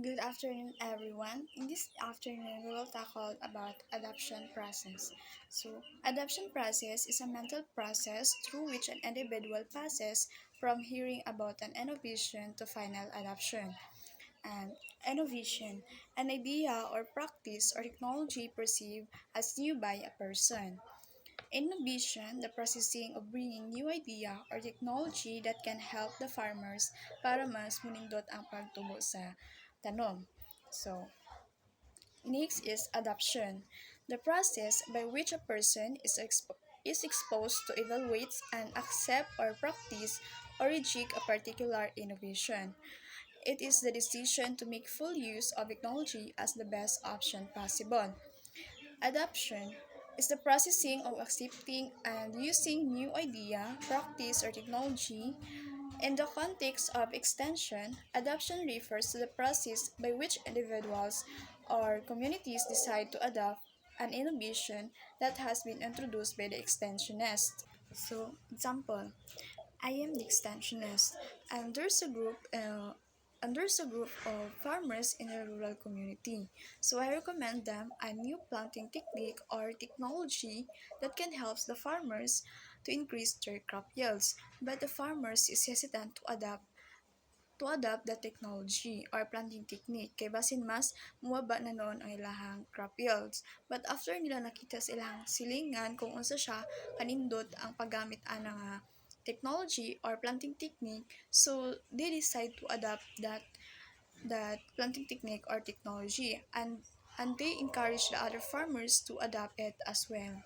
Good afternoon, everyone. In this afternoon, we will tackle about adoption process. Adoption process is a mental process through which an individual passes from hearing about an innovation to final adoption. And innovation, an idea or practice or technology perceived as new by a person. Innovation, the processing of bringing new idea or technology that can help the farmers para mas munindot ang pagtubo sa tanom. So, next is adoption, the process by which a person is exposed to evaluate and accept or practice or reject a particular innovation. It is the decision to make full use of technology as the best option possible. Adoption is the processing of accepting and using new idea, practice, or technology. In the context of extension, adoption refers to the process by which individuals or communities decide to adopt an innovation that has been introduced by the extensionist. Example, I am the extensionist, and there's a group of farmers in a rural community. So I recommend them a new planting technique or technology that can help the farmers to increase their crop yields. But the farmers is hesitant to adopt the technology or planting technique kay basin mas muwaba na noon ang ilahang crop yields. But after nila nakita sa ilahang silingan kung unsa siya kanindot ang paggamit ana nga technology or planting technique, so they decide to adopt that planting technique or technology, and they encourage the other farmers to adopt it as well.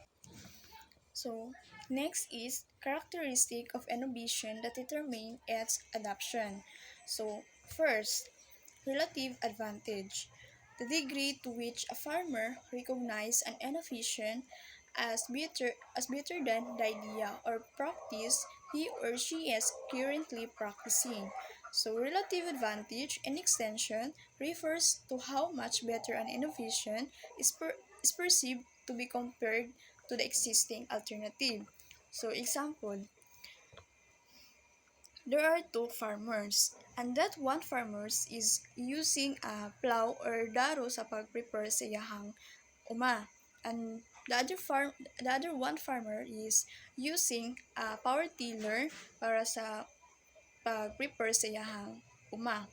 So, next is characteristic of innovation that determine its adoption. So, first, relative advantage. The degree to which a farmer recognizes an innovation as better than the idea or practice he or she is currently practicing. So, relative advantage in extension refers to how much better an innovation is perceived to be compared to the existing alternative. So, example, there are two farmers, and that one farmers is using a plow or daro sa pag-prepare sa iyahang uma. And the other one farmer is using a power tiller para sa pag-prepare sa iyahang uma.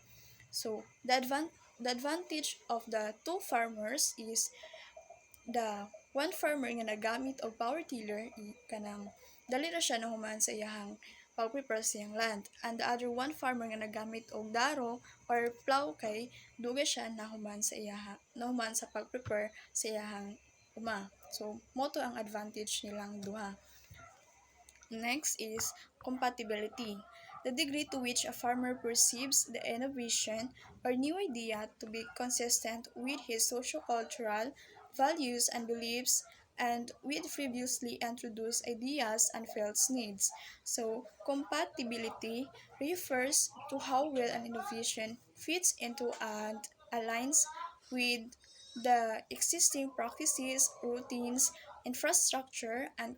So, the advantage of the two farmers is the one farmer nga nagamit og power tiller kanang dali ra siya nahuman sa iyahang pag-prepare sa iyang land, and the other one farmer nga nagamit og daro or plow kay dugay siya nahuman sa pag-prepare sa iyahang uma. So moto ang advantage nilang duha. Next is compatibility, the degree to which a farmer perceives the innovation or new idea to be consistent with his sociocultural values and beliefs and with previously introduced ideas and felt needs. So, compatibility refers to how well an innovation fits into and aligns with the existing practices, routines, infrastructure, and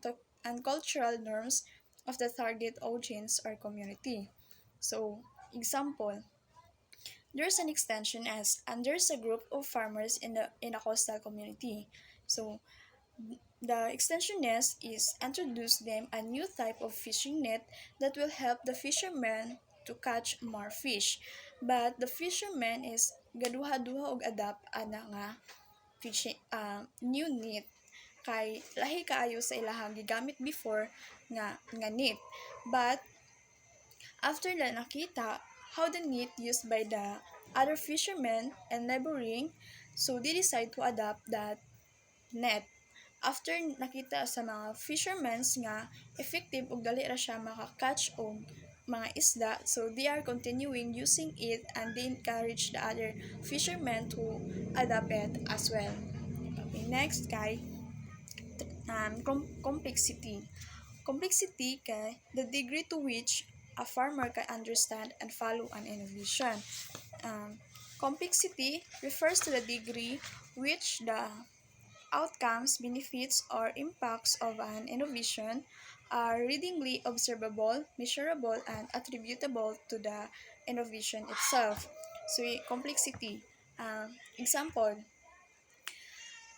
cultural norms of the target audience or community. So, example, there's an extension S and there's a group of farmers in a coastal community. So, the extensionist is introduce them a new type of fishing net that will help the fishermen to catch more fish. But the fisherman is gaduha-duha og adapt ana nga new net kay lahi kaayo sa ilahang gigamit before nga net. But after na nakita how the net used by the other fishermen and neighboring, so they decide to adopt that net. After nakita sa mga fishermen nga effective ug dali ra siya maka-catch og mga isda, so they are continuing using it and they encourage the other fishermen to adopt it as well. Okay, next kay complexity. Complexity kay the degree to which a farmer can understand and follow an innovation. Complexity refers to the degree which the outcomes, benefits, or impacts of an innovation are readily observable, measurable, and attributable to the innovation itself. So, complexity. Example,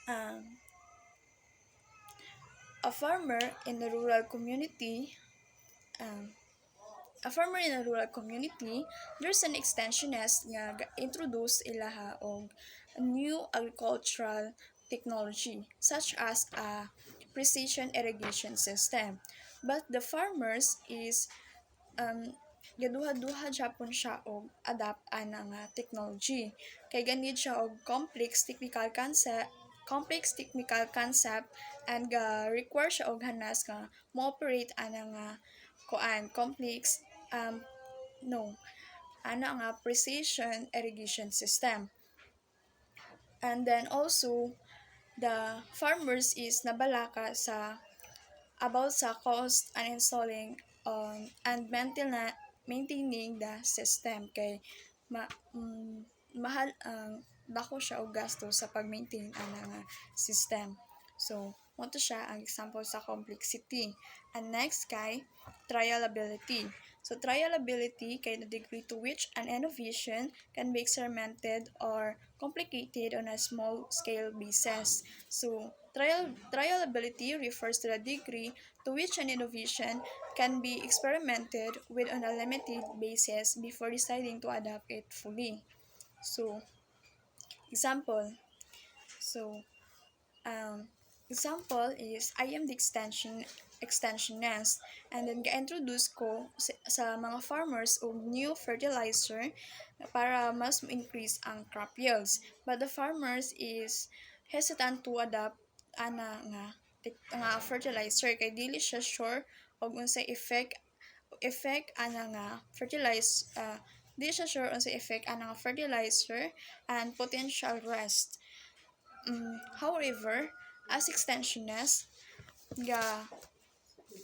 um, a farmer in a rural community um, a farmer in a rural community, there's an extensionist nga introduce ilaha og a new agricultural technology such as a precision irrigation system. But the farmers is gaduha-duha japon siya og adapt ana nga technology. Kay ganid siya og complex technical concept and require siya og hanas nga mo-operate ana nga complex no ana nga precision irrigation system. And then also the farmers is nabalaka sa about sa cost and installing and maintaining the system kay ma, mahal ang dako siya og gasto sa pag-maintain ana nga system. So, mo to siya ang example sa complexity. And next kay trialability. So, trialability kay the degree to which an innovation can be experimented or complicated on a small scale basis. So, trialability refers to the degree to which an innovation can be experimented with on a limited basis before deciding to adopt it fully. So, example. So, um, example is I am the extensionist and then ga-introduce ko sa mga farmers og new fertilizer para mas increase ang crop yields. But the farmers is hesitant to adopt ana nga fertilizer kay dili siya sure og unsay effect ana nga di siya sure unsay effect ana nga fertilizer and potential rest. However, as extensionist, ga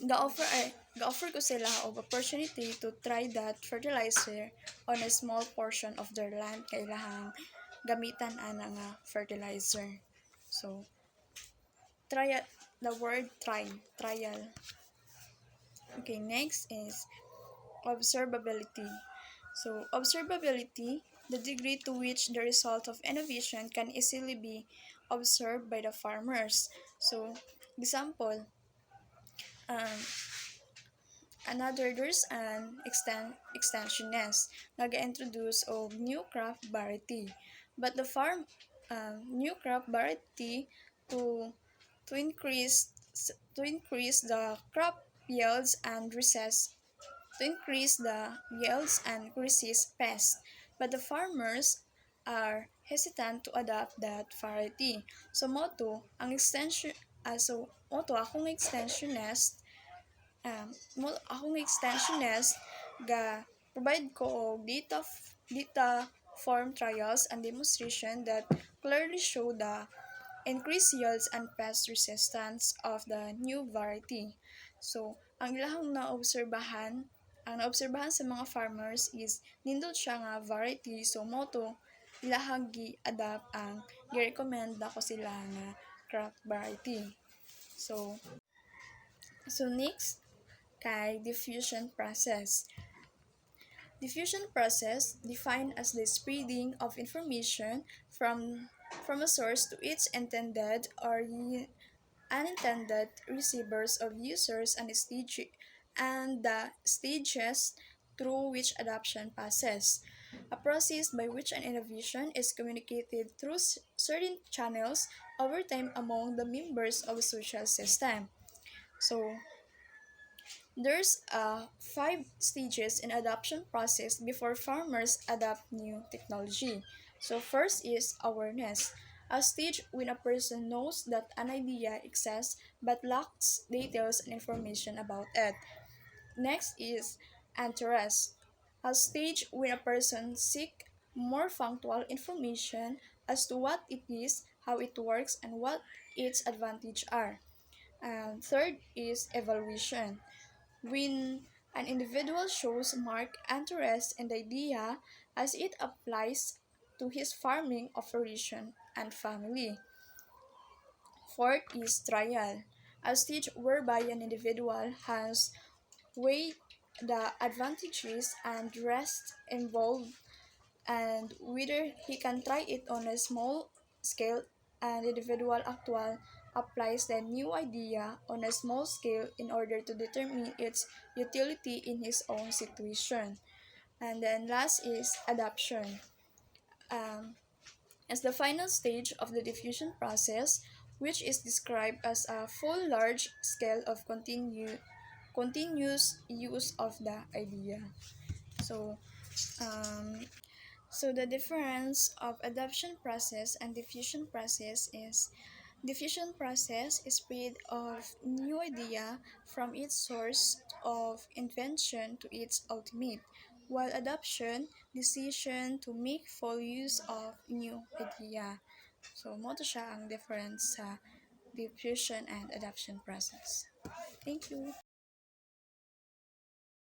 ga-offer ko sila og opportunity to try that fertilizer on a small portion of their land kay ilahang gamitan ana nga fertilizer. So, trial the word trial. Okay, next is observability. So, observability, the degree to which the result of innovation can easily be observed by the farmers. So, example, um, there's an extensionist nag-introduce of new crop variety. But the farm new crop variety to to increase to increase the crop yields and resist pests. But the farmers are hesitant to adopt that variety. So akong extensionist ga provide ko og data form trials and demonstration that clearly show the increased yields and pest resistance of the new variety. So, ang naobserbahan sa mga farmers is nindot siya nga variety, so moto ilahang gi-adapt ang gi-recommend ako sila nga crop variety. So next kay diffusion process. Diffusion process defined as the spreading of information from a source to its intended or unintended receivers of users and the stages through which adoption passes. A process by which an innovation is communicated through certain channels over time among the members of a social system. So, there's 5 stages in adoption process before farmers adopt new technology. So first is awareness, a stage when a person knows that an idea exists but lacks details and information about it. Next is interest, a stage when a person seeks more factual information as to what it is, how it works, and what its advantages are. And third is evaluation, when an individual shows marked interest in the idea as it applies to his farming operation and family. Fourth is trial, a stage whereby an individual has weighed the advantages and risks involved and whether he can try it on a small scale, and the individual actual applies the new idea on a small scale in order to determine its utility in his own situation. And then last is adoption. Um, as the final stage of the diffusion process, which is described as a full large scale of continuous use of the idea. So, um, so the difference of adoption process and diffusion process is diffusion process is spread of new idea from its source of invention to its ultimate, while adoption decision to make full use of new idea. So mo to siya ang difference sa diffusion and adoption process. Thank you.